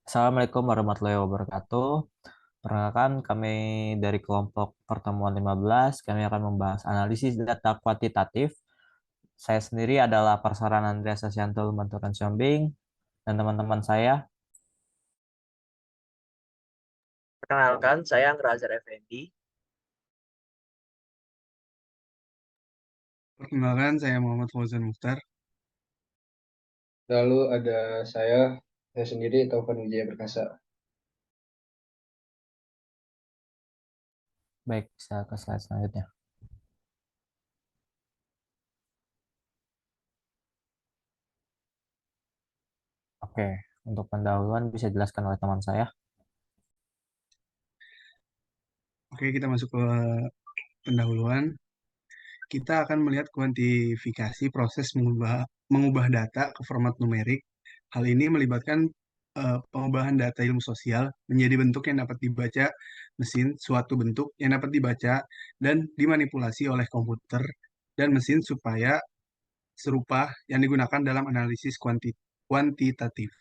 Assalamualaikum warahmatullahi wabarakatuh. Perkenalkan kami dari kelompok pertemuan 15, kami akan membahas analisis data kuantitatif. Saya sendiri adalah Parsaran Andreas Asyanto Lumanturan Siombing dan teman-teman saya. Perkenalkan, saya Anggerazar Effendi. Perkenalkan, saya Muhammad Fauzan Mukhtar. Lalu ada saya sendiri Taufan Wijaya Perkasa. Baik, bisa ke slide selanjutnya. Oke, untuk pendahuluan bisa dijelaskan oleh teman saya. Oke, kita masuk ke pendahuluan. Kita akan melihat kuantifikasi proses mengubah data ke format numerik. Hal ini melibatkan pengubahan data ilmu sosial menjadi bentuk yang dapat dibaca mesin, suatu bentuk yang dapat dibaca dan dimanipulasi oleh komputer dan mesin supaya serupa yang digunakan dalam analisis kuantitatif.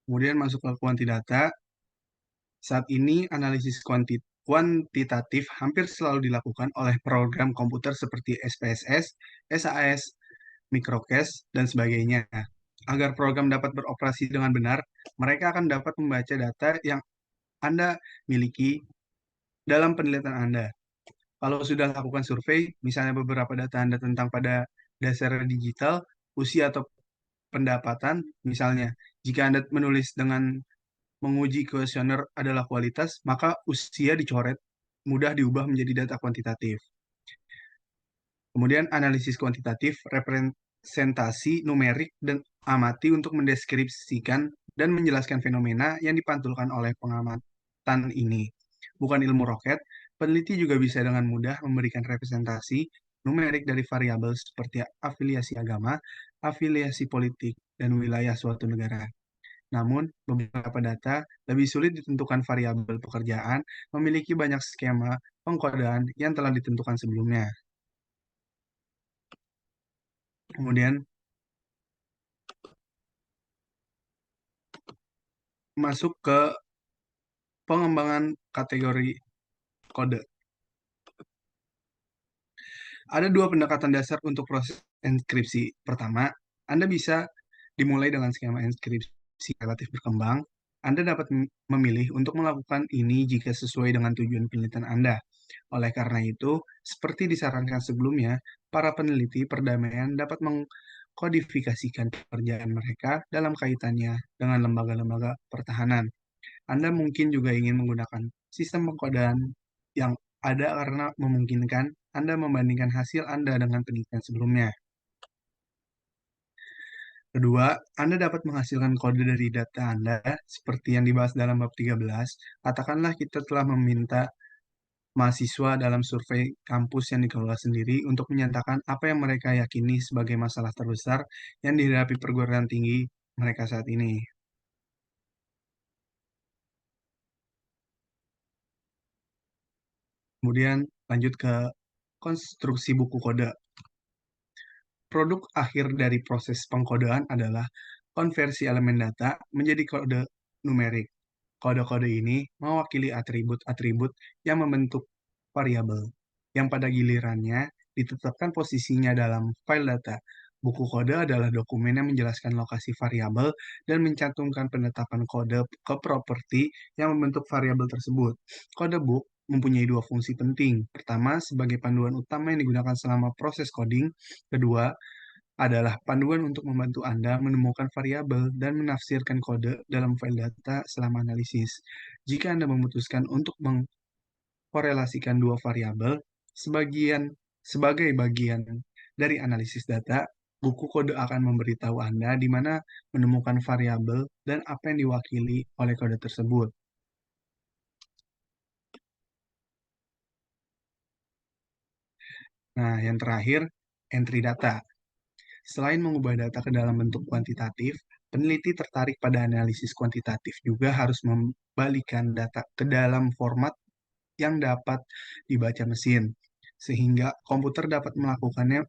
Kemudian masuk ke kuantidata. Saat ini, analisis kuantitatif hampir selalu dilakukan oleh program komputer seperti SPSS, SAS, Microcache, dan sebagainya. Agar program dapat beroperasi dengan benar, mereka akan dapat membaca data yang Anda miliki dalam penelitian Anda. Kalau sudah lakukan survei, misalnya beberapa data Anda tentang pada dasar digital, usia atau pendapatan, misalnya, jika Anda menulis dengan menguji kuesioner adalah kualitas, maka usia dicoret, mudah diubah menjadi data kuantitatif. Kemudian analisis kuantitatif, representasi numerik dan amati untuk mendeskripsikan dan menjelaskan fenomena yang dipantulkan oleh pengamatan ini. Bukan ilmu roket, peneliti juga bisa dengan mudah memberikan representasi numerik dari variabel seperti afiliasi agama, afiliasi politik, dan wilayah suatu negara. Namun, beberapa data lebih sulit ditentukan variabel pekerjaan memiliki banyak skema pengkodaan yang telah ditentukan sebelumnya. Kemudian, masuk ke pengembangan kategori kode. Ada dua pendekatan dasar untuk proses enkripsi. Pertama, Anda bisa dimulai dengan skema enkripsi relatif berkembang. Anda dapat memilih untuk melakukan ini jika sesuai dengan tujuan penelitian Anda. Oleh karena itu, seperti disarankan sebelumnya, para peneliti perdamaian dapat mengkodifikasikan pekerjaan mereka dalam kaitannya dengan lembaga-lembaga pertahanan. Anda mungkin juga ingin menggunakan sistem pengkodaan yang ada karena memungkinkan Anda membandingkan hasil Anda dengan penelitian sebelumnya. Kedua, Anda dapat menghasilkan kode dari data Anda seperti yang dibahas dalam bab 13. Katakanlah kita telah meminta mahasiswa dalam survei kampus yang dikelola sendiri untuk menyatakan apa yang mereka yakini sebagai masalah terbesar yang dihadapi perguruan tinggi mereka saat ini. Kemudian lanjut ke konstruksi buku kode. Produk akhir dari proses pengkodean adalah konversi elemen data menjadi kode numerik. Kode-kode ini mewakili atribut-atribut yang membentuk variabel, yang pada gilirannya ditetapkan posisinya dalam file data. Buku kode adalah dokumen yang menjelaskan lokasi variabel dan mencantumkan penetapan kode ke properti yang membentuk variabel tersebut. Kode book mempunyai dua fungsi penting. Pertama, sebagai panduan utama yang digunakan selama proses coding. Kedua, adalah panduan untuk membantu Anda menemukan variabel dan menafsirkan kode dalam file data selama analisis. Jika Anda memutuskan untuk mengkorelasikan dua variabel sebagai bagian dari analisis data, buku kode akan memberitahu Anda di mana menemukan variabel dan apa yang diwakili oleh kode tersebut. Nah, yang terakhir, entry data. Selain mengubah data ke dalam bentuk kuantitatif, peneliti tertarik pada analisis kuantitatif juga harus membalikan data ke dalam format yang dapat dibaca mesin, sehingga komputer dapat melakukannya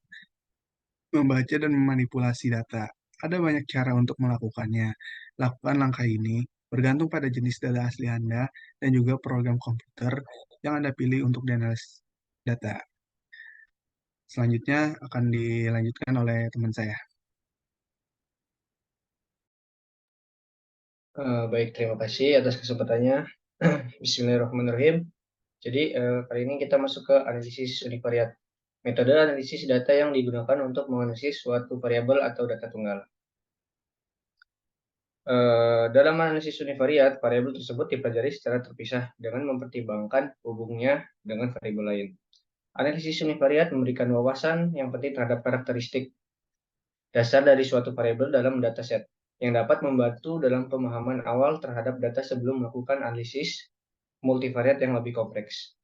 membaca dan memanipulasi data. Ada banyak cara untuk melakukannya. Lakukan langkah ini bergantung pada jenis data asli Anda dan juga program komputer yang Anda pilih untuk dianalisis data. Selanjutnya akan dilanjutkan oleh teman saya. Baik, terima kasih atas kesempatannya. Bismillahirrahmanirrahim. Jadi, kali ini kita masuk ke analisis univariat. Metode analisis data yang digunakan untuk menganalisis suatu variabel atau data tunggal. Dalam analisis univariat, variabel tersebut dipelajari secara terpisah dengan mempertimbangkan hubungnya dengan variabel lain. Analisis univariat memberikan wawasan yang penting terhadap karakteristik dasar dari suatu variabel dalam dataset, yang dapat membantu dalam pemahaman awal terhadap data sebelum melakukan analisis multivariat yang lebih kompleks.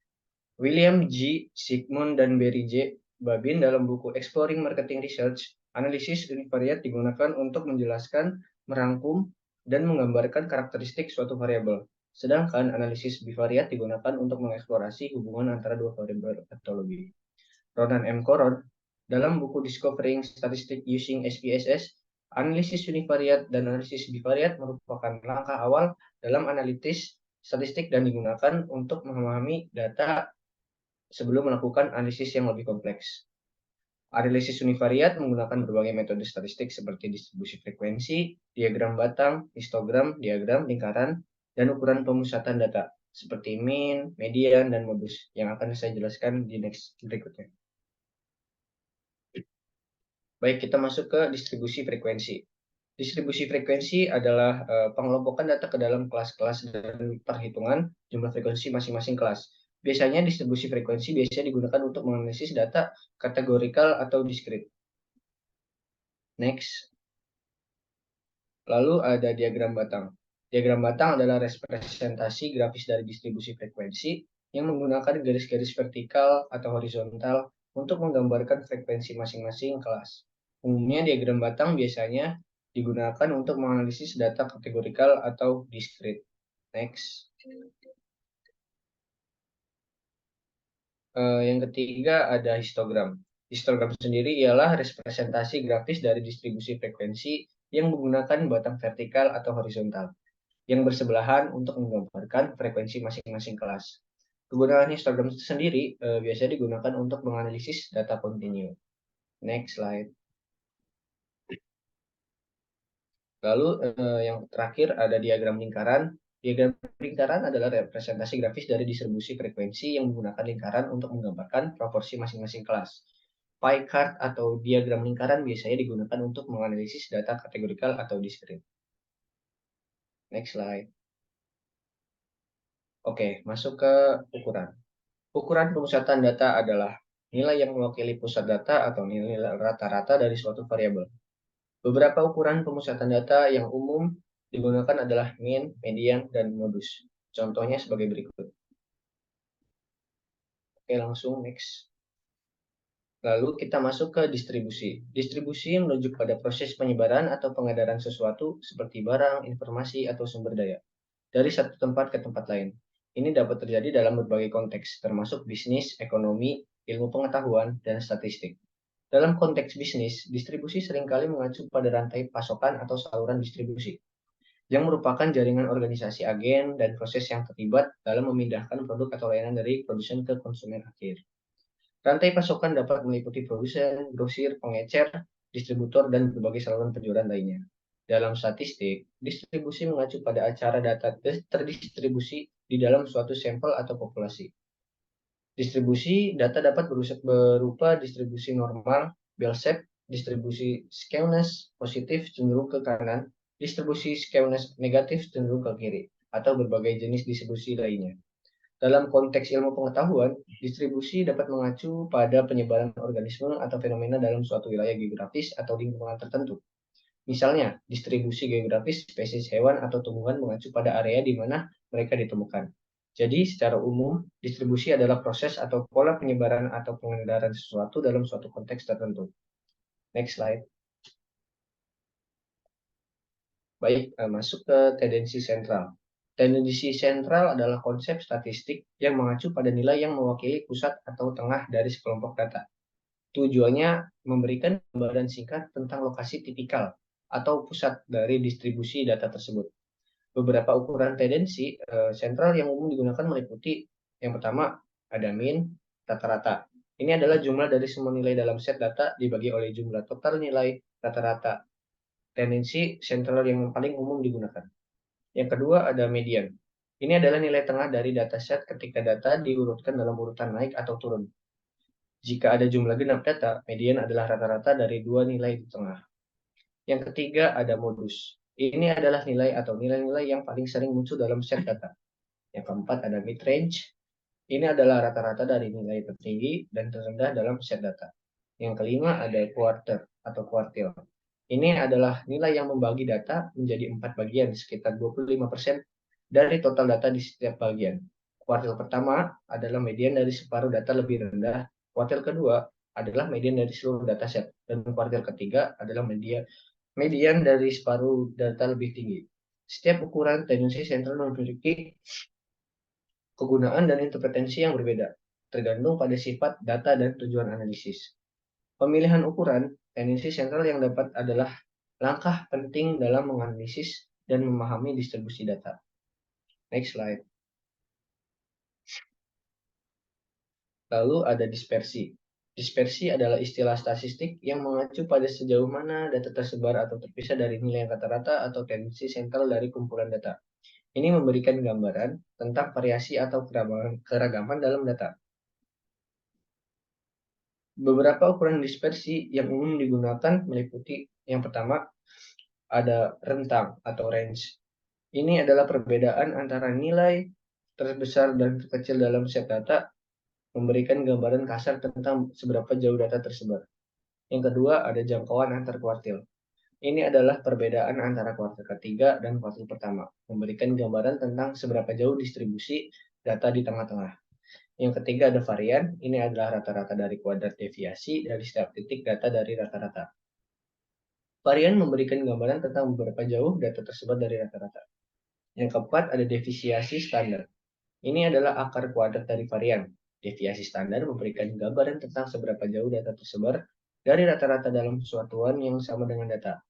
William G. Sigmund dan Barry J. Babin dalam buku Exploring Marketing Research, analisis univariat digunakan untuk menjelaskan, merangkum, dan menggambarkan karakteristik suatu variabel. Sedangkan analisis bivariat digunakan untuk mengeksplorasi hubungan antara dua variabel atau lebih. Ronan M. Coron dalam buku Discovering Statistics Using SPSS, analisis univariat dan analisis bivariat merupakan langkah awal dalam analisis statistik dan digunakan untuk memahami data sebelum melakukan analisis yang lebih kompleks. Analisis univariat menggunakan berbagai metode statistik seperti distribusi frekuensi, diagram batang, histogram, diagram lingkaran, dan ukuran pemusatan data seperti mean, median, dan modus yang akan saya jelaskan di next berikutnya. Baik, kita masuk ke distribusi frekuensi. Distribusi frekuensi adalah pengelompokan data ke dalam kelas-kelas dan perhitungan jumlah frekuensi masing-masing kelas. Biasanya distribusi frekuensi biasanya digunakan untuk menganalisis data kategorikal atau diskrit. Next. Lalu ada diagram batang. Diagram batang adalah representasi grafis dari distribusi frekuensi yang menggunakan garis-garis vertikal atau horizontal untuk menggambarkan frekuensi masing-masing kelas. Umumnya diagram batang biasanya digunakan untuk menganalisis data kategorikal atau diskrit. Next. Yang ketiga ada histogram. Histogram sendiri ialah representasi grafis dari distribusi frekuensi yang menggunakan batang vertikal atau horizontal yang bersebelahan untuk menggambarkan frekuensi masing-masing kelas. Kegunaan histogram sendiri biasanya digunakan untuk menganalisis data kontinu. Next slide. Lalu yang terakhir ada diagram lingkaran. Diagram lingkaran adalah representasi grafis dari distribusi frekuensi yang menggunakan lingkaran untuk menggambarkan proporsi masing-masing kelas. Pie chart atau diagram lingkaran biasanya digunakan untuk menganalisis data kategorikal atau diskrit. Next slide. Oke, masuk ke ukuran. Ukuran pemusatan data adalah nilai yang mewakili pusat data atau nilai rata-rata dari suatu variabel. Beberapa ukuran pemusatan data yang umum digunakan adalah mean, median, dan modus. Contohnya sebagai berikut. Oke, langsung next. Lalu kita masuk ke distribusi. Distribusi menuju pada proses penyebaran atau pengedaran sesuatu seperti barang, informasi, atau sumber daya dari satu tempat ke tempat lain. Ini dapat terjadi dalam berbagai konteks, termasuk bisnis, ekonomi, ilmu pengetahuan, dan statistik. Dalam konteks bisnis, distribusi seringkali mengacu pada rantai pasokan atau saluran distribusi, yang merupakan jaringan organisasi agen dan proses yang terlibat dalam memindahkan produk atau layanan dari produsen ke konsumen akhir. Rantai pasokan dapat meliputi produsen, grosir, pengecer, distributor, dan berbagai saluran penjualan lainnya. Dalam statistik, distribusi mengacu pada acara data terdistribusi di dalam suatu sampel atau populasi. Distribusi data dapat berupa distribusi normal, bell-shaped, distribusi skewness positif cenderung ke kanan, distribusi skewness negatif cenderung ke kiri, atau berbagai jenis distribusi lainnya. Dalam konteks ilmu pengetahuan, distribusi dapat mengacu pada penyebaran organisme atau fenomena dalam suatu wilayah geografis atau lingkungan tertentu. Misalnya, distribusi geografis spesies hewan atau tumbuhan mengacu pada area di mana mereka ditemukan. Jadi, secara umum, distribusi adalah proses atau pola penyebaran atau pengedaran sesuatu dalam suatu konteks tertentu. Next slide. Baik, masuk ke tendensi sentral. Tendensi sentral adalah konsep statistik yang mengacu pada nilai yang mewakili pusat atau tengah dari sekelompok data. Tujuannya memberikan gambaran singkat tentang lokasi tipikal atau pusat dari distribusi data tersebut. Beberapa ukuran tendensi sentral yang umum digunakan meliputi yang pertama ada mean, rata-rata. Ini adalah jumlah dari semua nilai dalam set data dibagi oleh jumlah total nilai rata-rata. Tendensi sentral yang paling umum digunakan. Yang kedua ada median. Ini adalah nilai tengah dari dataset ketika data diurutkan dalam urutan naik atau turun. Jika ada jumlah genap data, median adalah rata-rata dari dua nilai di tengah. Yang ketiga ada modus. Ini adalah nilai atau nilai-nilai yang paling sering muncul dalam set data. Yang keempat ada mid-range. Ini adalah rata-rata dari nilai tertinggi dan terendah dalam set data. Yang kelima ada quarter atau quartile. Ini adalah nilai yang membagi data menjadi 4 bagian, sekitar 25% dari total data di setiap bagian. Kuartil pertama adalah median dari separuh data lebih rendah. Kuartil kedua adalah median dari seluruh dataset. Dan kuartil ketiga adalah median dari separuh data lebih tinggi. Setiap ukuran tendensi sentral memiliki kegunaan dan interpretasi yang berbeda, tergantung pada sifat data dan tujuan analisis. Pemilihan ukuran tendensi sentral yang dapat adalah langkah penting dalam menganalisis dan memahami distribusi data. Next slide. Lalu ada dispersi. Dispersi adalah istilah statistik yang mengacu pada sejauh mana data tersebar atau terpisah dari nilai rata-rata atau tendensi sentral dari kumpulan data. Ini memberikan gambaran tentang variasi atau keragaman dalam data. Beberapa ukuran dispersi yang umum digunakan meliputi yang pertama ada rentang atau range. Ini adalah perbedaan antara nilai terbesar dan terkecil dalam set data, memberikan gambaran kasar tentang seberapa jauh data tersebar. Yang kedua ada jangkauan antar kuartil. Ini adalah perbedaan antara kuartil ketiga dan kuartil pertama, memberikan gambaran tentang seberapa jauh distribusi data di tengah-tengah. Yang ketiga ada varian, ini adalah rata-rata dari kuadrat deviasi dari setiap titik data dari rata-rata. Varian memberikan gambaran tentang beberapa jauh data tersebar dari rata-rata. Yang keempat ada deviasi standar. Ini adalah akar kuadrat dari varian. Deviasi standar memberikan gambaran tentang seberapa jauh data tersebar dari rata-rata dalam satuan yang sama dengan data.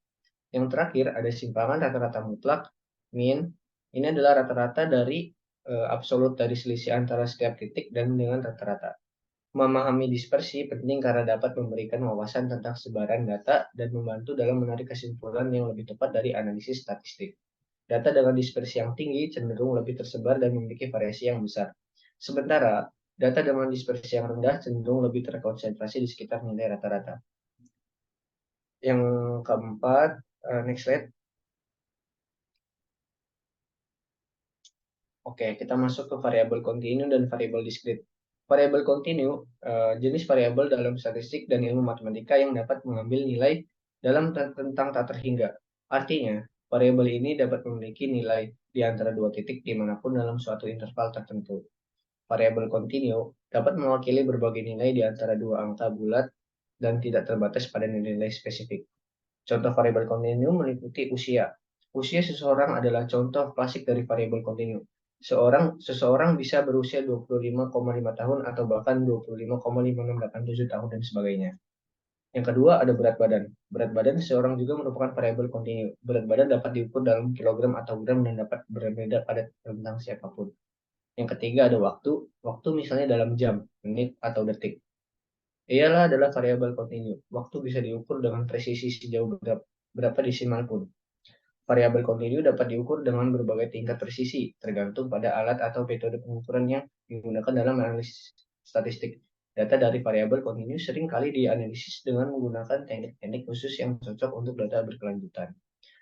Yang terakhir ada simpangan rata-rata mutlak, mean. Ini adalah rata-rata dari absolut dari selisih antara setiap titik dan dengan rata-rata. Memahami dispersi penting karena dapat memberikan wawasan tentang sebaran data dan membantu dalam menarik kesimpulan yang lebih tepat dari analisis statistik. Data dengan dispersi yang tinggi cenderung lebih tersebar dan memiliki variasi yang besar. Sementara data dengan dispersi yang rendah cenderung lebih terkonsentrasi di sekitar nilai rata-rata. Yang keempat, next slide. Oke, kita masuk ke variabel kontinu dan variabel diskrit. Variabel kontinu jenis variabel dalam statistik dan ilmu matematika yang dapat mengambil nilai dalam tentang tak terhingga. Artinya, variabel ini dapat memiliki nilai di antara dua titik dimanapun dalam suatu interval tertentu. Variabel kontinu dapat mewakili berbagai nilai di antara dua angka bulat dan tidak terbatas pada nilai-nilai spesifik. Contoh variabel kontinu meliputi usia. Usia seseorang adalah contoh klasik dari variabel kontinu. Seseorang bisa berusia 25,5 tahun atau bahkan 25,5687 tahun dan sebagainya. Yang kedua ada berat badan. Berat badan seseorang juga merupakan variabel kontinu. Berat badan dapat diukur dalam kilogram atau gram dan dapat berbeda pada tentang siapapun. Yang ketiga ada waktu. Waktu misalnya dalam jam, menit, atau detik. Ialah adalah variabel kontinu. Waktu bisa diukur dengan presisi sejauh berapa desimal pun. Variabel kontinu dapat diukur dengan berbagai tingkat presisi, tergantung pada alat atau metode pengukuran yang digunakan dalam analisis statistik. Data dari variabel kontinu sering kali dianalisis dengan menggunakan teknik-teknik khusus yang cocok untuk data berkelanjutan.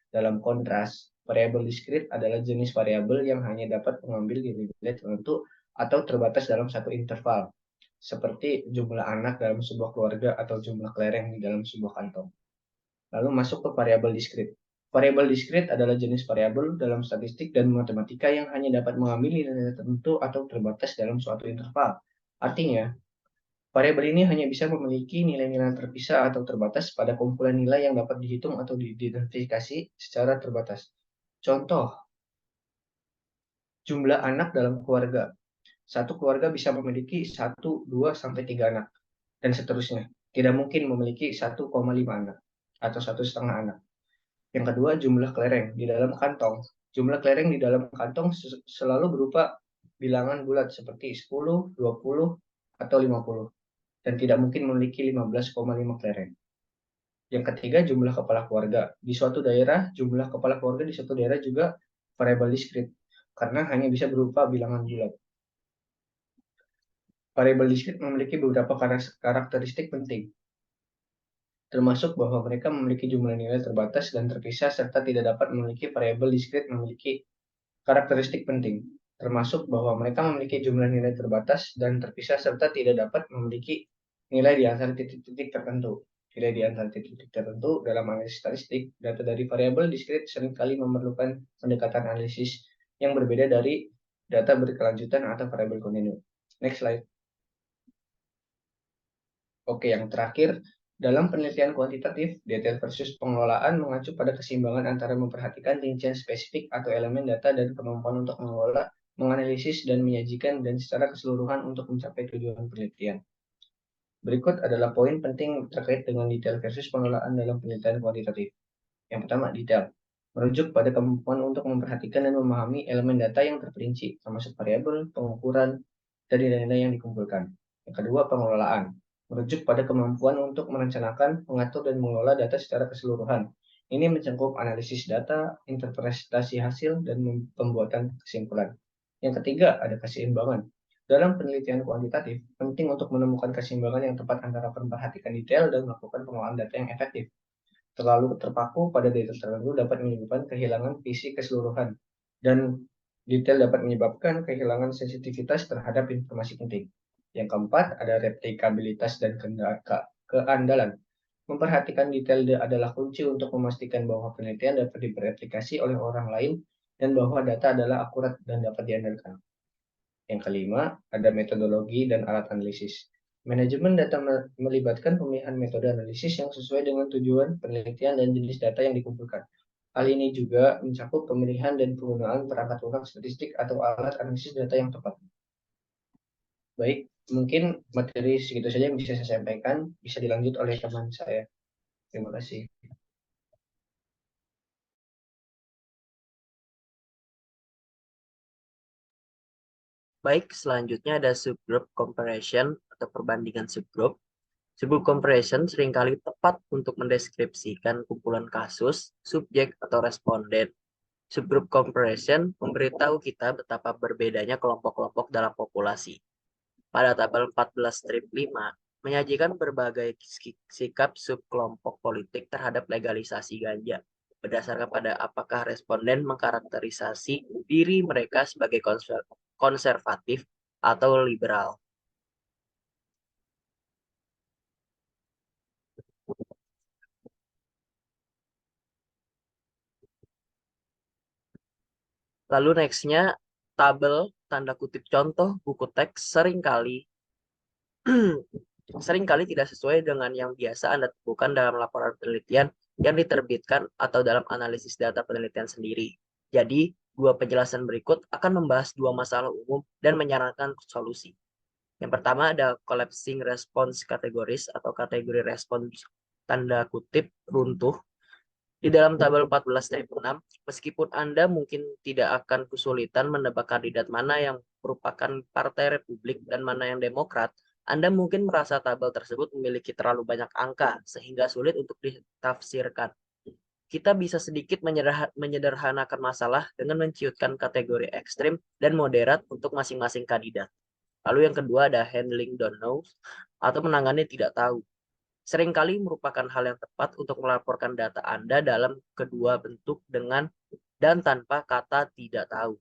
Dalam kontras, variabel diskrit adalah jenis variabel yang hanya dapat mengambil nilai tertentu atau terbatas dalam satu interval, seperti jumlah anak dalam sebuah keluarga atau jumlah kelereng di dalam sebuah kantong. Lalu masuk ke variabel diskrit. Variabel diskrit adalah jenis variabel dalam statistik dan matematika yang hanya dapat mengambil nilai tertentu atau terbatas dalam suatu interval. Artinya, variabel ini hanya bisa memiliki nilai-nilai terpisah atau terbatas pada kumpulan nilai yang dapat dihitung atau diidentifikasi secara terbatas. Contoh, jumlah anak dalam keluarga. Satu keluarga bisa memiliki 1, 2, sampai 3 anak, dan seterusnya. tidak mungkin memiliki 1,5 anak atau 1,5 anak. Yang kedua, jumlah kelereng di dalam kantong. Jumlah kelereng di dalam kantong selalu berupa bilangan bulat seperti 10, 20, atau 50, dan tidak mungkin memiliki 15,5 kelereng. Yang ketiga, jumlah kepala keluarga. Di suatu daerah, jumlah kepala keluarga di suatu daerah juga variabel diskrit, karena hanya bisa berupa bilangan bulat. Variabel diskrit memiliki beberapa karakteristik penting, termasuk bahwa mereka memiliki jumlah nilai terbatas dan terpisah serta tidak dapat memiliki variabel diskrit memiliki karakteristik penting, termasuk bahwa mereka memiliki jumlah nilai terbatas dan terpisah serta tidak dapat memiliki nilai di antara titik-titik tertentu. Nilai di antara titik-titik tertentu dalam analisis statistik, data dari variabel diskrit seringkali memerlukan pendekatan analisis yang berbeda dari data berkelanjutan atau variabel kontinu. Next slide. Oke, yang terakhir, dalam penelitian kuantitatif, detail versus pengelolaan mengacu pada keseimbangan antara memperhatikan rincian spesifik atau elemen data dan kemampuan untuk mengelola, menganalisis, dan menyajikan dan secara keseluruhan untuk mencapai tujuan penelitian. Berikut adalah poin penting terkait dengan detail versus pengelolaan dalam penelitian kuantitatif. Yang pertama, detail. Merujuk pada kemampuan untuk memperhatikan dan memahami elemen data yang terperinci, termasuk variabel, pengukuran, dan nilai-nilai yang dikumpulkan. Yang kedua, pengelolaan. Merujuk pada kemampuan untuk merencanakan, mengatur, dan mengelola data secara keseluruhan. Ini mencakup analisis data, interpretasi hasil, dan pembuatan kesimpulan. Yang ketiga, ada keseimbangan. Dalam penelitian kuantitatif, penting untuk menemukan keseimbangan yang tepat antara memperhatikan detail dan melakukan pengelolaan data yang efektif. Terlalu terpaku pada detail tertentu dapat menyebabkan kehilangan visi keseluruhan, dan detail dapat menyebabkan kehilangan sensitivitas terhadap informasi penting. Yang keempat, ada replikabilitas dan keandalan. Memperhatikan detail adalah kunci untuk memastikan bahwa penelitian dapat direplikasi oleh orang lain dan bahwa data adalah akurat dan dapat diandalkan. Yang kelima, ada metodologi dan alat analisis. Manajemen data melibatkan pemilihan metode analisis yang sesuai dengan tujuan penelitian dan jenis data yang dikumpulkan. Hal ini juga mencakup pemilihan dan penggunaan perangkat lunak statistik atau alat analisis data yang tepat. Baik, mungkin materi segitu saja yang bisa saya sampaikan. Bisa dilanjut oleh teman saya. Terima kasih. Baik, selanjutnya ada subgroup comparison atau perbandingan subgroup. Subgroup comparison seringkali tepat untuk mendeskripsikan kumpulan kasus, subjek, atau responden. Subgroup comparison memberitahu kita betapa berbedanya kelompok-kelompok dalam populasi. Pada tabel 14-5, menyajikan berbagai sikap subkelompok politik terhadap legalisasi ganja, berdasarkan pada apakah responden mengkarakterisasi diri mereka sebagai konservatif atau liberal. Lalu nextnya, tabel tanda kutip contoh buku teks seringkali tidak sesuai dengan yang biasa Anda temukan dalam laporan penelitian yang diterbitkan atau dalam analisis data penelitian sendiri. Jadi, dua penjelasan berikut akan membahas dua masalah umum dan menyarankan solusi. Yang pertama ada collapsing response categories atau kategori respons tanda kutip runtuh. Di dalam tabel 14-6, meskipun Anda mungkin tidak akan kesulitan menebak kandidat mana yang merupakan Partai Republik dan mana yang Demokrat, Anda mungkin merasa tabel tersebut memiliki terlalu banyak angka sehingga sulit untuk ditafsirkan. Kita bisa sedikit menyederhanakan masalah dengan menciutkan kategori ekstrim dan moderat untuk masing-masing kandidat. Lalu yang kedua ada handling don't know atau menangani tidak tahu. Seringkali merupakan hal yang tepat untuk melaporkan data Anda dalam kedua bentuk dengan dan tanpa kata tidak tahu,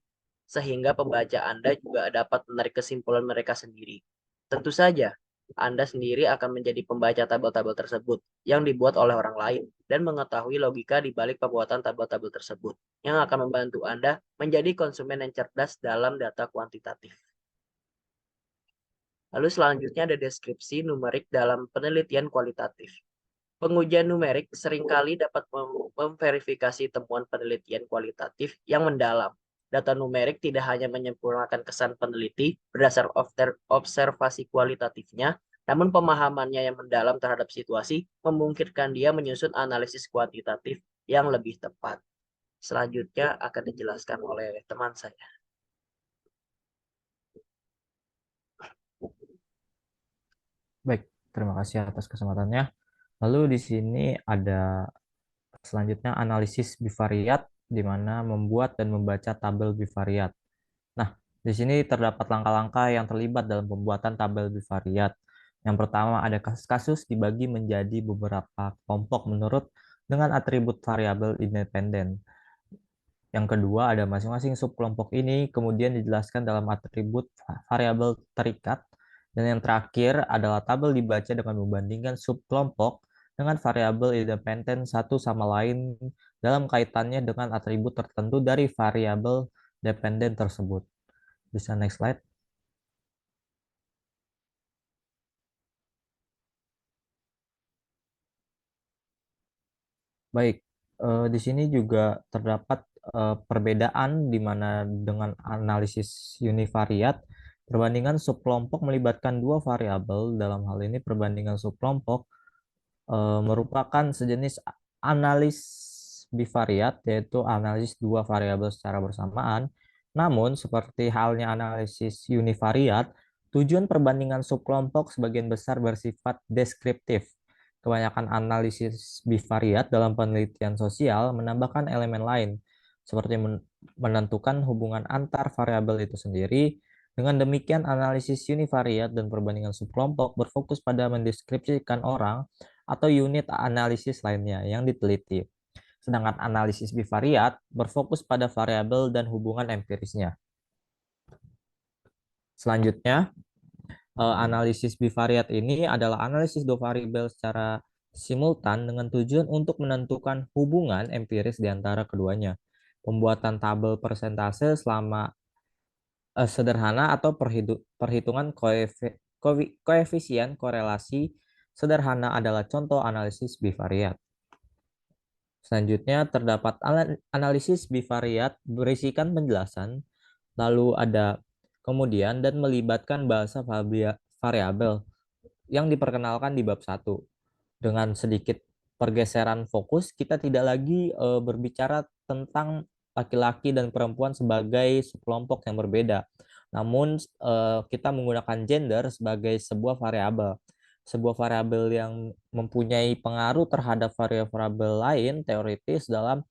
sehingga pembaca Anda juga dapat menarik kesimpulan mereka sendiri. Tentu saja, Anda sendiri akan menjadi pembaca tabel-tabel tersebut yang dibuat oleh orang lain dan mengetahui logika di balik pembuatan tabel-tabel tersebut, yang akan membantu Anda menjadi konsumen yang cerdas dalam data kuantitatif. Lalu selanjutnya ada deskripsi numerik dalam penelitian kualitatif. Pengujian numerik seringkali dapat memverifikasi temuan penelitian kualitatif yang mendalam. Data numerik tidak hanya menyempurnakan kesan peneliti berdasar observasi kualitatifnya, Namun pemahamannya yang mendalam terhadap situasi memungkinkan dia menyusun analisis kuantitatif yang lebih tepat. Selanjutnya akan dijelaskan oleh teman saya. Baik, terima kasih atas kesempatannya. Lalu di sini ada selanjutnya analisis bivariat, di mana membuat dan membaca tabel bivariat. Nah, di sini terdapat langkah-langkah yang terlibat dalam pembuatan tabel bivariat. Yang pertama, ada kasus-kasus dibagi menjadi beberapa kelompok menurut dengan atribut variabel independen. Yang kedua, ada masing-masing subkelompok ini kemudian dijelaskan dalam atribut variabel terikat. Dan yang terakhir adalah tabel dibaca dengan membandingkan subkelompok dengan variabel independen satu sama lain dalam kaitannya dengan atribut tertentu dari variabel dependen tersebut. Bisa next slide. Baik, di sini juga terdapat perbedaan di mana dengan analisis univariat, perbandingan subkelompok melibatkan dua variabel. Dalam hal ini, perbandingan subkelompok merupakan sejenis analis bivariat, yaitu analisis dua variabel secara bersamaan. Namun, seperti halnya analisis univariat, tujuan perbandingan subkelompok sebagian besar bersifat deskriptif. Kebanyakan analisis bivariat dalam penelitian sosial menambahkan elemen lain, seperti menentukan hubungan antar variabel itu sendiri. Dengan demikian, analisis univariat dan perbandingan subkelompok berfokus pada mendeskripsikan orang atau unit analisis lainnya yang diteliti. Sedangkan analisis bivariat berfokus pada variabel dan hubungan empirisnya. Selanjutnya, analisis bivariat ini adalah analisis dua variabel secara simultan dengan tujuan untuk menentukan hubungan empiris di antara keduanya. Pembuatan tabel persentase selama sederhana atau perhitungan koefisien korelasi sederhana adalah contoh analisis bivariat. Selanjutnya terdapat analisis bivariat berisikan penjelasan, lalu ada kemudian dan melibatkan bahasa variabel yang diperkenalkan di bab 1. Dengan sedikit pergeseran fokus, kita tidak lagi berbicara tentang laki-laki dan perempuan sebagai sekelompok yang berbeda. Namun kita menggunakan gender sebagai sebuah variabel. Sebuah variabel yang mempunyai pengaruh terhadap variabel lain teoritis dalam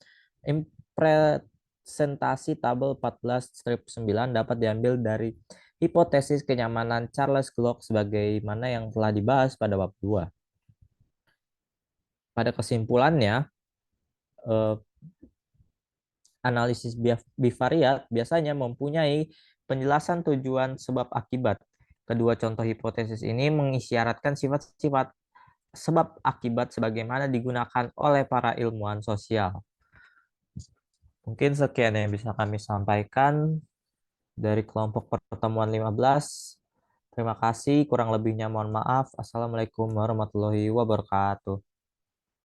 presentasi tabel 14-9 dapat diambil dari hipotesis kenyamanan Charles Glock sebagaimana yang telah dibahas pada bab 2. Pada kesimpulannya, analisis bivariat biasanya mempunyai penjelasan tujuan sebab akibat. Kedua contoh hipotesis ini mengisyaratkan sifat-sifat sebab akibat sebagaimana digunakan oleh para ilmuwan sosial. Mungkin sekian yang bisa kami sampaikan dari kelompok pertemuan 15. Terima kasih, kurang lebihnya mohon maaf. Assalamualaikum warahmatullahi wabarakatuh.